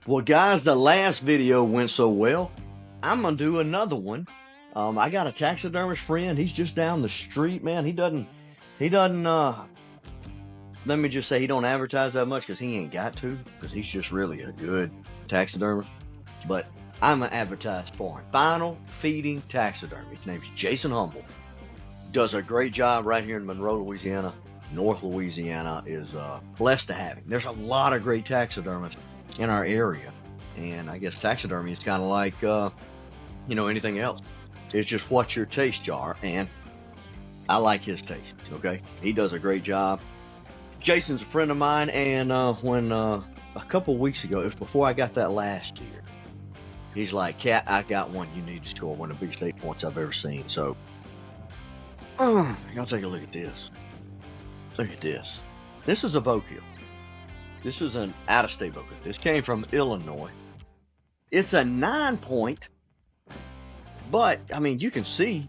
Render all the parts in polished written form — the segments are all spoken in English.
Well, guys, the last video went so well, I'm gonna do another one. I got a taxidermist friend. He's just down the street, man. He doesn't, let me just say he don't advertise that much because he ain't got to, because he's just really a good taxidermist. But I'm gonna advertise for him. Final Feeding Taxidermy. His name's Jason Humble. Does a great job right here in Monroe, Louisiana. North Louisiana is blessed to have him. There's a lot of great taxidermists in our area, and I guess taxidermy is kind of like anything else. It's just what your tastes are, and I like his taste. Okay, he does a great job. Jason's a friend of mine, and when a couple weeks ago, it was before I got that last year, he's like, "Cat, I got one you need to score, one of the biggest 8 points I've ever seen." So y'all take a look at this. Look at this. This is a bow kill. This is an out-of-state bow kill. This came from Illinois. It's a 9-point, but I mean, you can see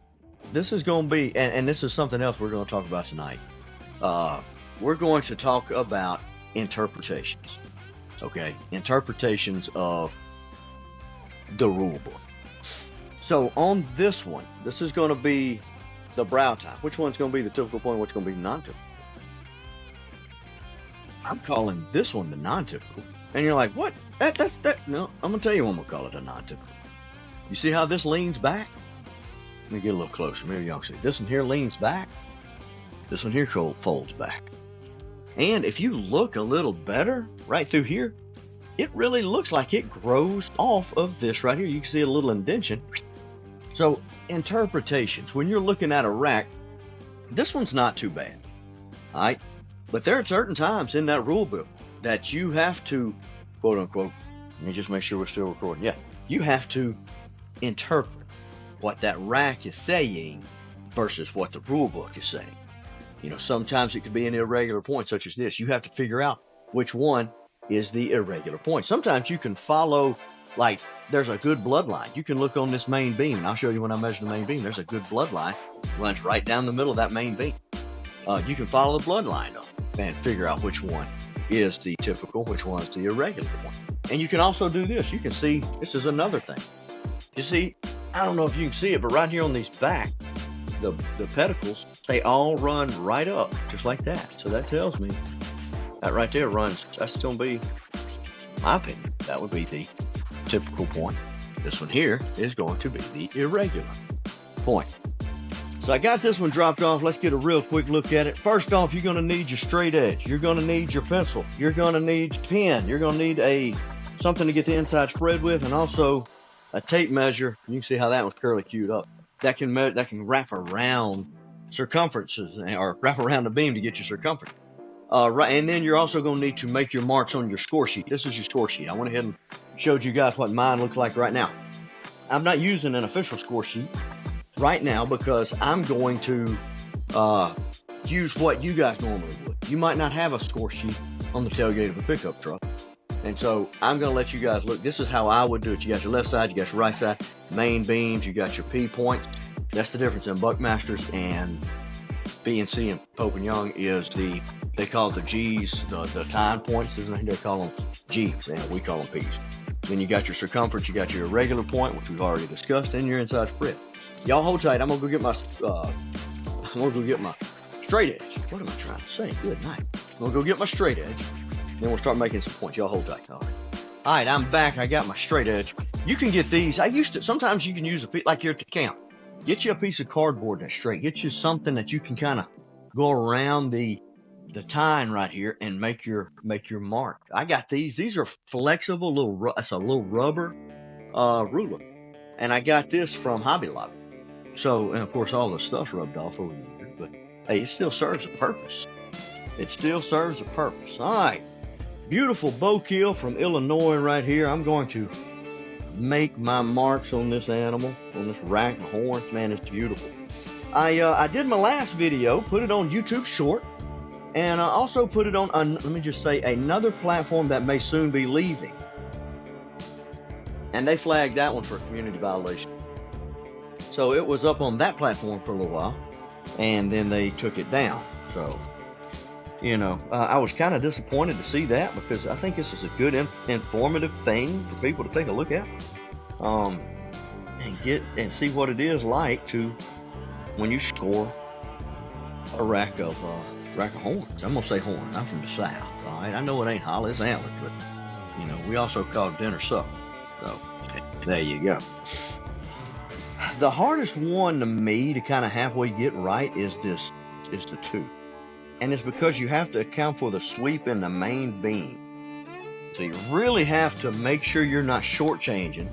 this is going to be, and this is something else we're going to talk about tonight. We're going to talk about interpretations. Okay, interpretations of the rule book. So on this one, this is going to be the brow time. Which one's going to be the typical point? What's going to be non-typical? I'm calling this one the non-typical. And you're like, what? That's no, I'm going to tell you I'm going to call it a non-typical. You see how this leans back? Let me get a little closer. Maybe y'all can see. This one here leans back. This one here folds back. And if you look a little better right through here, it really looks like it grows off of this right here. You can see a little indentation. So interpretations, when you're looking at a rack, this one's not too bad. All right. But there are certain times in that rule book that you have to, quote unquote, let me just make sure we're still recording. Yeah, you have to interpret what that rack is saying versus what the rule book is saying. You know, sometimes it could be an irregular point such as this. You have to figure out which one is the irregular point. Sometimes you can follow, like, there's a good bloodline. You can look on this main beam, and I'll show you when I measure the main beam. There's a good bloodline, runs right down the middle of that main beam. You can follow the bloodline up and figure out which one is the typical, which one is the irregular one. And you can also do this. You can see, this is another thing. You see, I don't know if you can see it, but right here on these back, the pedicles, they all run right up, just like that. So that tells me that right there runs, that's going to be, my opinion, that would be the typical point. This one here is going to be the irregular point. So I got this one dropped off. Let's get a real quick look at it. First off, you're going to need your straight edge. You're going to need your pencil. You're going to need a pen. You're going to need something to get the inside spread with, and also a tape measure. You can see how that one's curly queued up. That can wrap around circumferences or wrap around the beam to get your circumference. Right, and then you're also going to need to make your marks on your score sheet. This is your score sheet. I went ahead and showed you guys what mine looks like right now. I'm not using an official score sheet right now because I'm going to use what you guys normally would. You might not have a score sheet on the tailgate of a pickup truck. And so I'm going to let you guys look. This is how I would do it. You got your left side, you got your right side, main beams, you got your P points. That's the difference in Buckmasters and B&C and Pope and Young is they call it the G's, the time points. They call them G's, and we call them P's. Then you got your circumference, you got your irregular point, which we've already discussed, and your inside spread. Y'all hold tight. I'm gonna go get my straight edge. What am I trying to say? Good night. I'm gonna go get my straight edge. Then we'll start making some points. Y'all hold tight. All right, I'm back. I got my straight edge. You can get these. Sometimes you can use like you're at the camp. Get you a piece of cardboard that's straight. Get you something that you can kind of go around the tine right here and make your mark. I got these. These are flexible it's a little rubber ruler, and I got this from Hobby Lobby. So, and of course, all the stuff's rubbed off over here, but hey, it still serves a purpose. It still serves a purpose. All right, beautiful bow kill from Illinois right here. I'm going to make my marks on this animal, on this rack and horns. Man, it's beautiful. I did my last video, put it on YouTube Short, and I also put it on, let me just say, another platform that may soon be leaving. And they flagged that one for community violation. So it was up on that platform for a little while, and then they took it down. So I was kind of disappointed to see that, because I think this is a good informative thing for people to take a look at, and see what it is like to when you score a rack of horns. I'm gonna say horn. I'm from the South, all right? I know it ain't hollow, it's antlers, but we also call it dinner supper. So there you go. The hardest one to me to kind of halfway get right is the tooth. And it's because you have to account for the sweep in the main beam. So you really have to make sure you're not shortchanging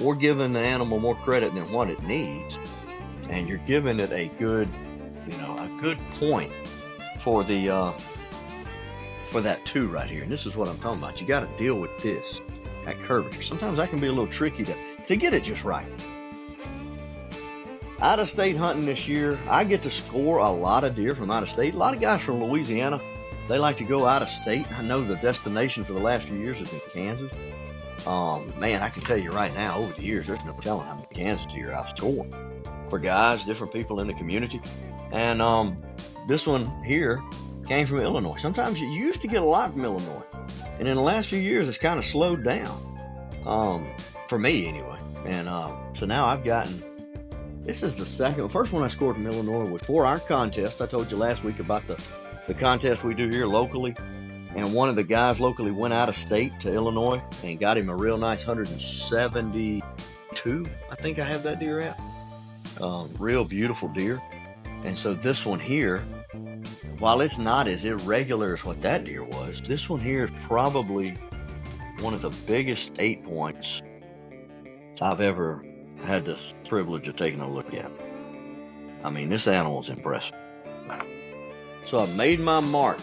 or giving the animal more credit than what it needs. And you're giving it a good point for that tooth right here. And this is what I'm talking about. You got to deal with that curvature. Sometimes that can be a little tricky to get it just right. Out of state hunting this year, I get to score a lot of deer from out of state. A lot of guys from Louisiana, they like to go out of state. I know the destination for the last few years has been Kansas. Man, I can tell you right now, over the years, there's no telling how many Kansas deer I've scored for guys, different people in the community. And this one here came from Illinois. Sometimes you used to get a lot from Illinois, and in the last few years, it's kind of slowed down, for me anyway. And so now I've gotten. This is the second. The first one I scored from Illinois was for our contest. I told you last week about the contest we do here locally. And one of the guys locally went out of state to Illinois and got him a real nice 172. I think I have that deer at. Real beautiful deer. And so this one here, while it's not as irregular as what that deer was, this one here is probably one of the biggest 8 points I've ever had the privilege of taking a look at. I mean, this animal's impressive. So I've made my mark.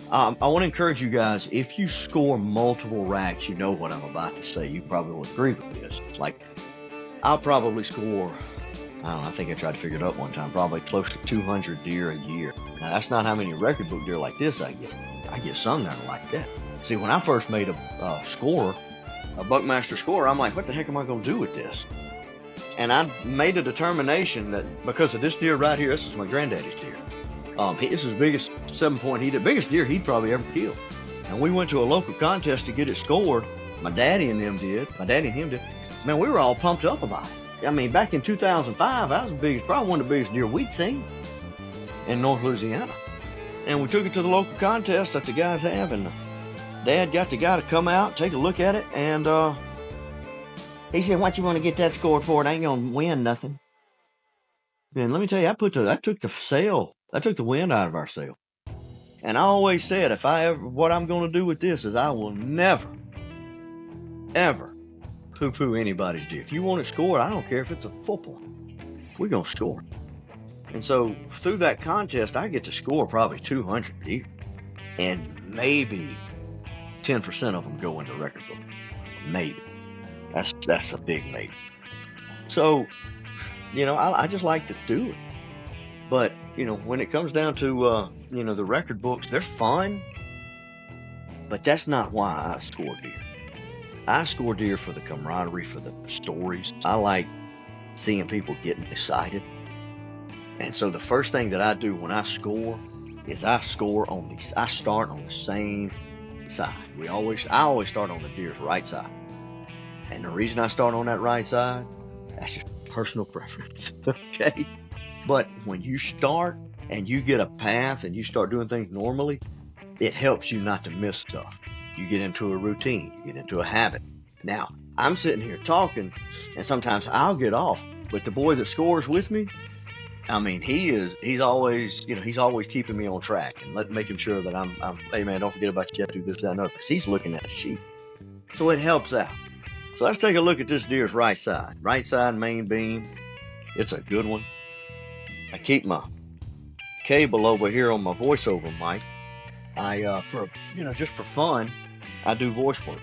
I want to encourage you guys, if you score multiple racks, you know what I'm about to say. You probably will agree with this. Like, I'll probably score, I don't know, I think I tried to figure it out one time, probably close to 200 deer a year. Now, that's not how many record book deer like this I get. I get some that are like that. See, when I first made a score, a Buckmaster score, I'm like, what the heck am I going to do with this? And I made a determination that because of this deer right here, this is my granddaddy's deer. This is the biggest 7-point biggest deer he'd probably ever killed. And we went to a local contest to get it scored. My daddy and him did. Man, we were all pumped up about it. I mean, back in 2005, that was probably one of the biggest deer we'd seen in North Louisiana. And we took it to the local contest that the guys have, and Dad got the guy to come out, take a look at it, and he said, "What you want to get that scored for? It ain't gonna win nothing." And let me tell you, I took the wind out of our sail. And I always said, what I'm gonna do with this is I will never, ever poo-poo anybody's deer. If you want it scored, I don't care if it's a full point. We're gonna score it. And so through that contest, I get to score probably 200 deer, and maybe 10% of them go into record book. Maybe. That's a big maybe. So, I just like to do it. But, when it comes down to, the record books, they're fun. But that's not why I score deer. I score deer for the camaraderie, for the stories. I like seeing people getting excited. And so the first thing that I do when I score is I start on the same side. I always start on the deer's right side. And the reason I start on that right side, that's just personal preference, okay? But when you start and you get a path and you start doing things normally, it helps you not to miss stuff. You get into a routine, you get into a habit. Now, I'm sitting here talking, and sometimes I'll get off, but the boy that scores with me, I mean, he's always keeping me on track and making sure that I'm hey man, don't forget about you have to do this, that, and other, because he's looking at the sheep. So it helps out. So let's take a look at this deer's right side. Right side main beam. It's a good one. I keep my cable over here on my voiceover mic. Just for fun, I do voice work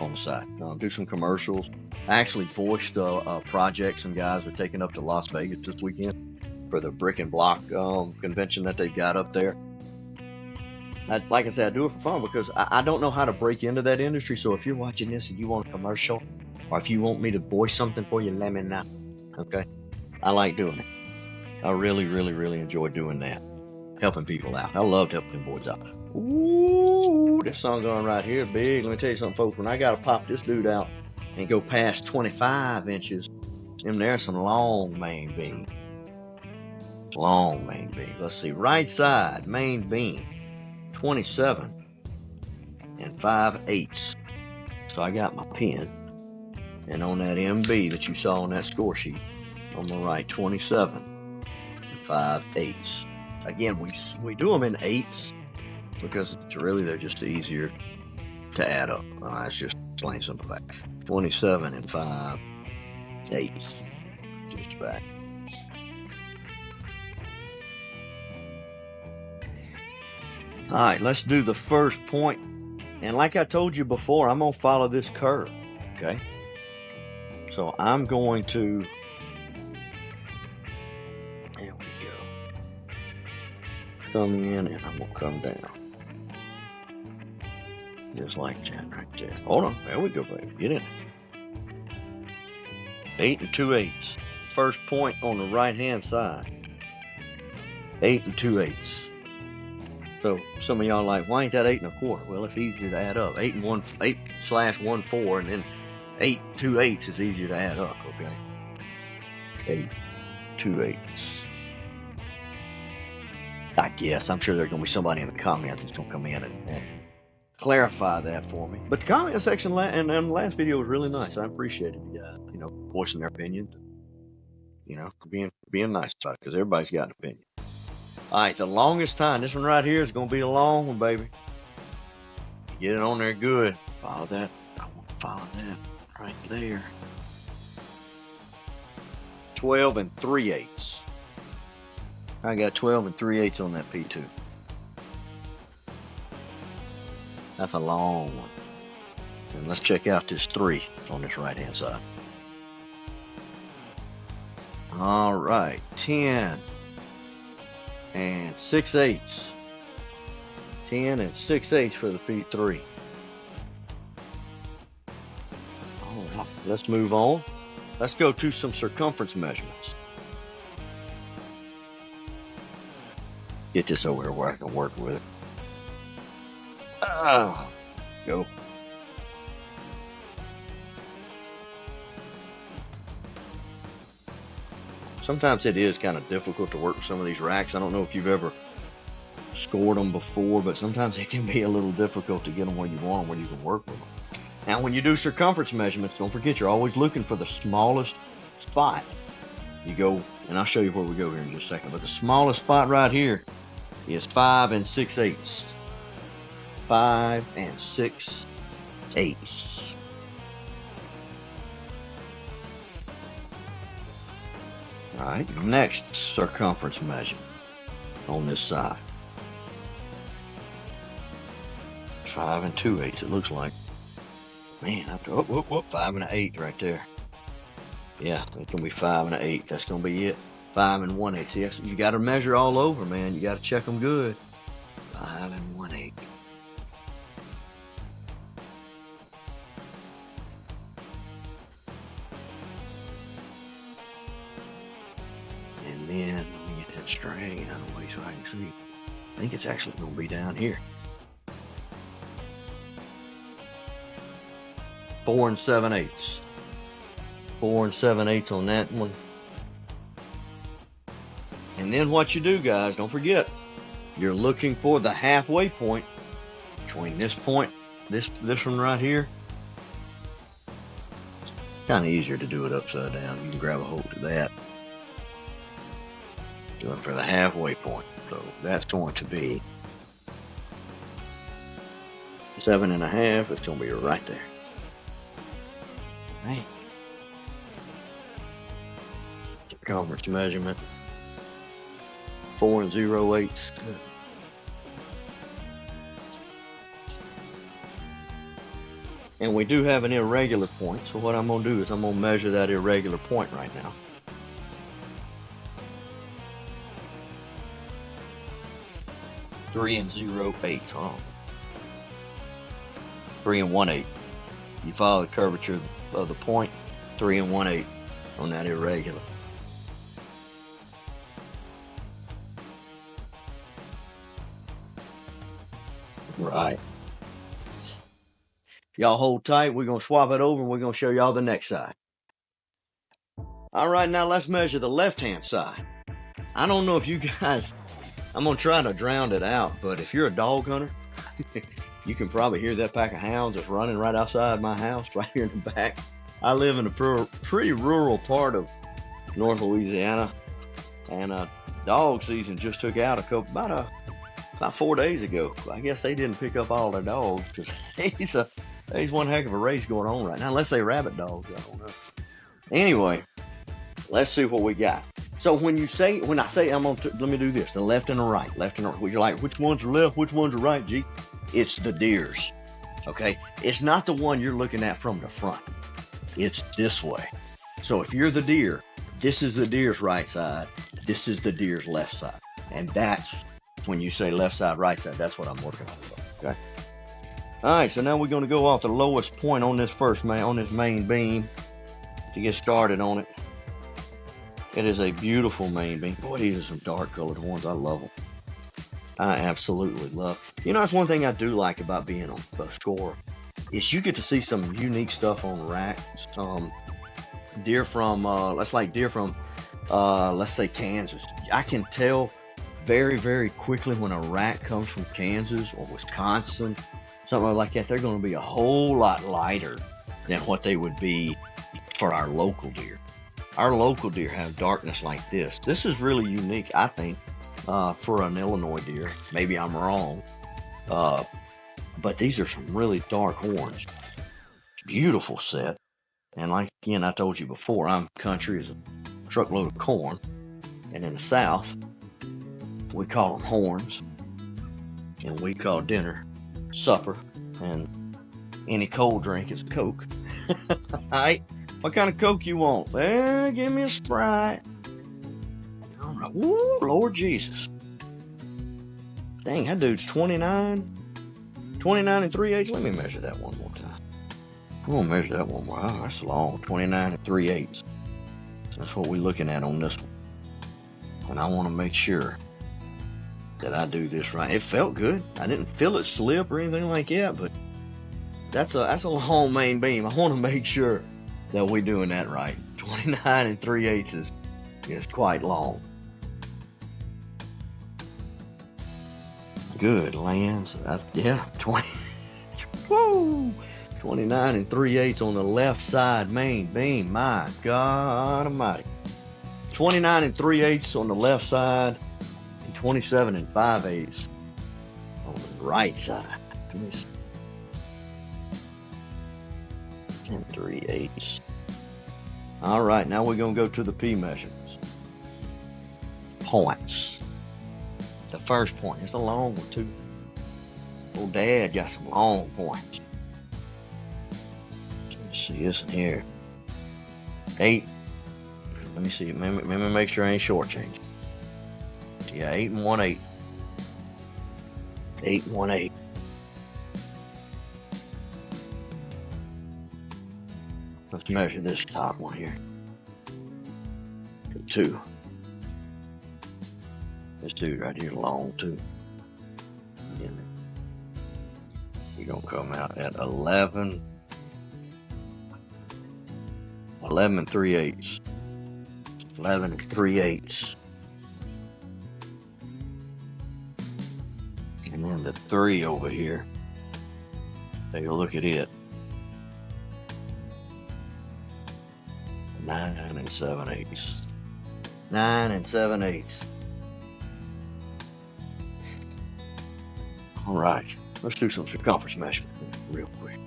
on the side. I'll do some commercials. I actually voiced a project some guys are taking up to Las Vegas this weekend for the Brick and Block convention that they've got up there. Like I said, I do it for fun because I don't know how to break into that industry. So if you're watching this and you want a commercial, or if you want me to voice something for you, let me know. Okay? I like doing it. I really, really, really enjoy doing that. helping people out. I loved helping them boys out. Ooh, this song going right here, big. Let me tell you something, folks. When I got to pop this dude out and go past 25 inches, and there's some long main beam. Long main beam. Let's see. Right side main beam, 27 and 5/8. So I got my pen, and on that MB that you saw on that score sheet, on the right, 27 and 5/8. Again, we do them in eighths because it's really, they're just easier to add up. That's just plain simple fact. 27 and 5/8. Just back. All right, let's do the first point. And like I told you before, I'm going to follow this curve, okay? So I'm going to, there we go, come in and I'm going to come down. Just like that right there. Hold on, there we go, baby, get in. 8 2/8. First point on the right-hand side. 8 2/8. So some of y'all are like, why ain't that 8 1/4? Well, it's easier to add up. 8/1/4, and then 8 2/8 is easier to add up. Okay. 8 2/8. I guess I'm sure there's gonna be somebody in the comments that's gonna come in and clarify that for me. But the comment section and the last video was really nice. I appreciated you guys, voicing their opinions. Being nice about it, because everybody's got an opinion. All right, the longest time. This one right here is going to be the long one, baby. Get it on there good. Follow that. I want to follow that right there. 12 3/8. I got 12 3/8 on that P2. That's a long one. And let's check out this 3 on this right-hand side. All right, 10 and 6/8. 10 and 6/8 for the P3. All right, let's move on. Let's go to some circumference measurements. Get this over here where I can work with it. Go. Sometimes it is kind of difficult to work with some of these racks. I don't know if you've ever scored them before, but sometimes it can be a little difficult to get them where you want them, where you can work with them. Now, when you do circumference measurements, don't forget you're always looking for the smallest spot. You go, and I'll show you where we go here in just a second, but the smallest spot right here is 5 6/8. 5 6/8. All right, next circumference measurement on this side. 5 2/8, it looks like. Man, I have to, 5 1/8 right there. Yeah, it's gonna be 5 1/8. That's gonna be it. 5 1/8. See, you got to measure all over, man. You got to check them good. 5 1/8. And then let me get that straight out of the way so I can see. I think it's actually gonna be down here. 4 7/8. 4 7/8 on that one. And then what you do, guys, don't forget, you're looking for the halfway point between this point, this one right here. Kind of easier to do it upside down. You can grab a hold of that. Doing for the halfway point. So that's going to be 7 1/2. It's going to be right there. Right. Circumference measurement. 4 0/8. And we do have an irregular point. So what I'm going to do is I'm going to measure that irregular point right now. Three and 0/8. Hold on. 3 1/8. You follow the curvature of the point. 3 1/8 on that irregular. Right. Y'all hold tight. We're going to swap it over and we're going to show y'all the next side. All right, now let's measure the left-hand side. I don't know if you guys, I'm going to try to drown it out, but if you're a dog hunter, you can probably hear that pack of hounds that's running right outside my house, right here in the back. I live in a pretty rural part of North Louisiana, and dog season just took out about 4 days ago. I guess they didn't pick up all their dogs because there's one heck of a race going on right now, unless they rabbit dogs, I don't know. Anyway, let's see what we got. So when I say let me do this, the left and the right. You're like, which one's are left, which one's are right, G? It's the deer's, okay? It's not the one you're looking at from the front. It's this way. So if you're the deer, this is the deer's right side, this is the deer's left side. And that's, when you say left side, right side, that's what I'm working on, okay? All right, so now we're gonna go off the lowest point on this main beam to get started on it. It is a beautiful main beam. Boy, these are some dark colored horns. I love them. I absolutely love. You know, that's one thing I do like about being on the score is you get to see some unique stuff on racks. Deer from, let's say Kansas. I can tell very, very quickly when a rack comes from Kansas or Wisconsin, something like that. They're going to be a whole lot lighter than what they would be for our local deer. Our local deer have darkness like this. This is really unique, I think, for an Illinois deer. Maybe I'm wrong, but these are some really dark horns. Beautiful set. And like, again, I told you before, I'm country as a truckload of corn. And in the South, we call them horns. And we call dinner supper. And any cold drink is Coke. All right. What kind of Coke you want? Give me a Sprite. All right. Woo, Lord Jesus. Dang, that dude's 29 and 3/8. Let me measure that one more time. We're going to measure that one more. Oh, that's long. 29 and 3/8. That's what we're looking at on this one. And I want to make sure that I do this right. It felt good. I didn't feel it slip or anything like that, but that's a long main beam. I want to make sure that we're doing that right. 29 and 3/8 is quite long. Good lands. Yeah, 29 and 3/8 on the left side main beam. My God Almighty. 29 and 3/8 on the left side, and 27 and 5/8 on the right side. 10 3/8. All right, now we're gonna go to the P measurements. Points. The first point, it's a long one too. Old Dad got some long points. Let me see this in here. 8. Let me see. Let me make sure I ain't shortchanging. Yeah, 8 and 1/8. 8 and 1/8. Let's measure this top one here. 2. This dude right here long too. You're gonna come out at 11 and 3/8. 11 and 3/8. And then the 3 over here. Take a look at it. 9 and 7/8. 9 and 7/8. All right, let's do some circumference measurement real quick.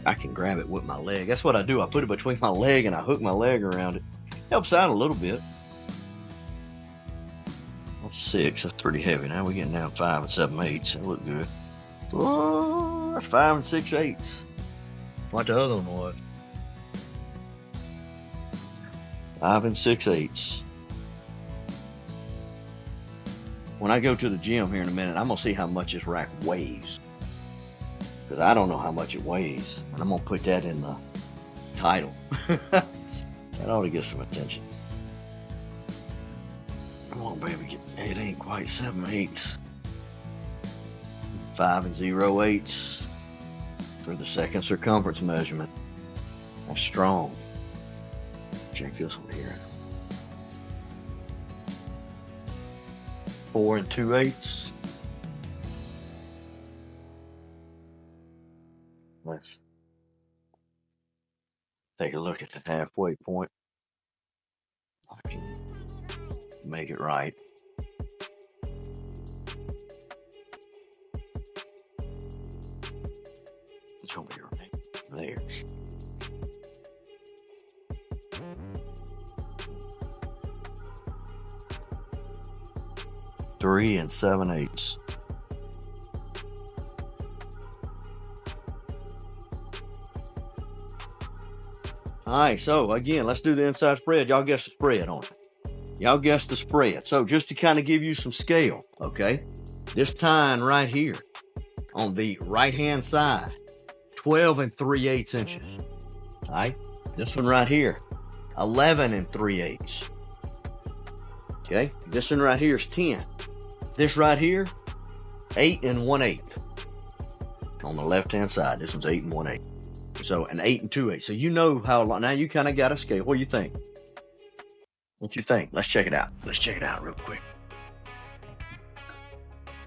I can grab it with my leg. That's what I do. I put it between my leg and I hook my leg around it. Helps out a little bit. That's 6. That's pretty heavy. Now we're getting down 5 and 7/8. That look good. Oh, that's 5 and 6/8. Like the other one was. 5 and 6/8. When I go to the gym here in a minute, I'm going to see how much this rack weighs. Because I don't know how much it weighs. And I'm going to put that in the title. That ought to get some attention. Come on, baby. It ain't quite 7/8. 5 0/8 for the second circumference measurement. That's strong. Check this one here. 4 2/8. Let's take a look at the halfway point. I can make it right. It's over here, right there. 3 7/8. All right, so again, let's do the inside spread. Y'all guess the spread on it. Y'all guess the spread. So just to kind of give you some scale, okay? This tine right here on the right-hand side, 12 3/8 inches. All right, this one right here, 11 3/8. Okay, this one right here is 10. This right here, 8 1/8. On the left-hand side, this one's 8 1/8. So an 8 2/8. So you know how long. Now you kind of got a scale. What do you think? What you think? Let's check it out. Let's check it out real quick.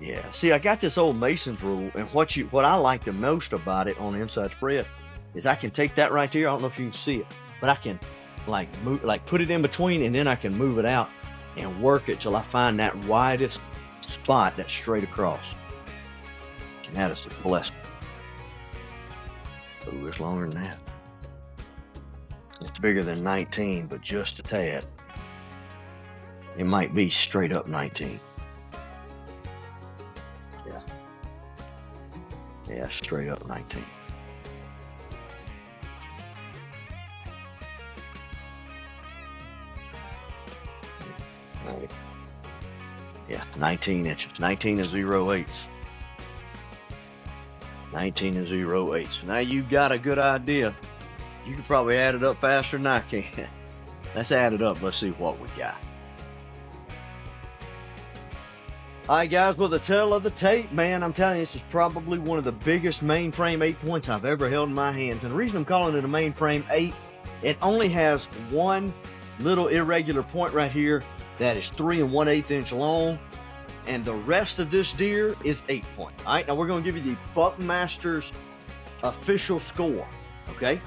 Yeah. See, I got this old Mason's rule, and what I like the most about it on the inside spread is I can take that right there. I don't know if you can see it, but I can put it in between, and then I can move it out and work it till I find that widest spot that's straight across. And that is a blessing. Ooh, it's longer than that. It's bigger than 19, but just a tad. It might be straight up 19. Yeah. Yeah, straight up 19. Right. Yeah, 19 inches. 19 0/8. 19 0/8. Now you got a good idea. You can probably add it up faster than I can. Let's add it up. Let's see what we got. All right, guys, well, the tale of the tape, man, I'm telling you, this is probably one of the biggest mainframe 8 points I've ever held in my hands. And the reason I'm calling it a mainframe 8, it only has one little irregular point right here that is 3 1/8 inch long. And the rest of this deer is 8 point. All right, now we're going to give you the Buckmaster's official score. Okay,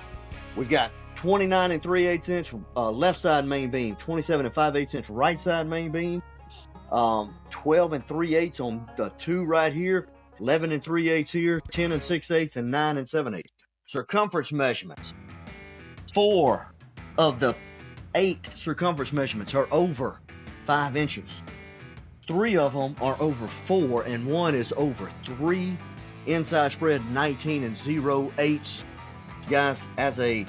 we've got 29 3/8 inch left side main beam, 27 5/8 inch right side main beam, 12 3/8 on the 2 right here, 11 3/8 here, 10 6/8, and 9 7/8. Circumference measurements. 4 of the 8 circumference measurements are over 5 inches. 3 of them are over 4, and 1 is over 3. Inside spread 19 0/8. Guys, as a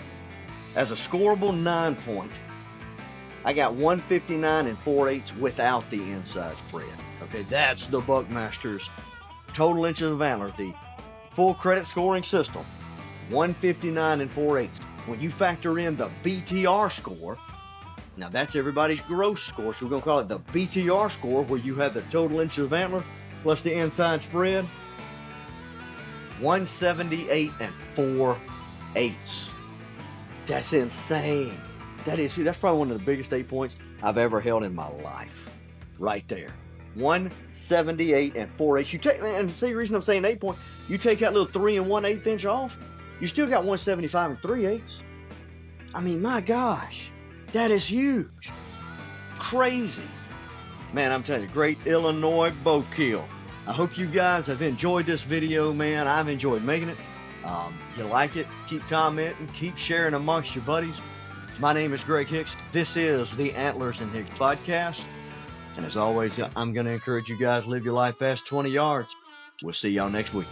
scoreable 9 point, I got 159 4/8 without the inside spread. Okay, that's the Buckmaster's total inches of antler, the full credit scoring system. 159 4/8. When you factor in the BTR score, now that's everybody's gross score, so we're going to call it the BTR score, where you have the total inches of antler plus the inside spread. 178 4/8. That's insane. That's probably one of the biggest 8 points I've ever held in my life. Right there. 178 4/8. You take, and see the reason I'm saying 8 point, you take that little 3 1/8 inch off, you still got 175 3/8. I mean, my gosh. That is huge. Crazy. Man, I'm telling you, great Illinois bow kill. I hope you guys have enjoyed this video, man. I've enjoyed making it. You like it, keep commenting, keep sharing amongst your buddies. My name is Greg Hicks. This is the Antlers and Hicks podcast. And as always, I'm going to encourage you guys to live your life past 20 yards. We'll see y'all next week.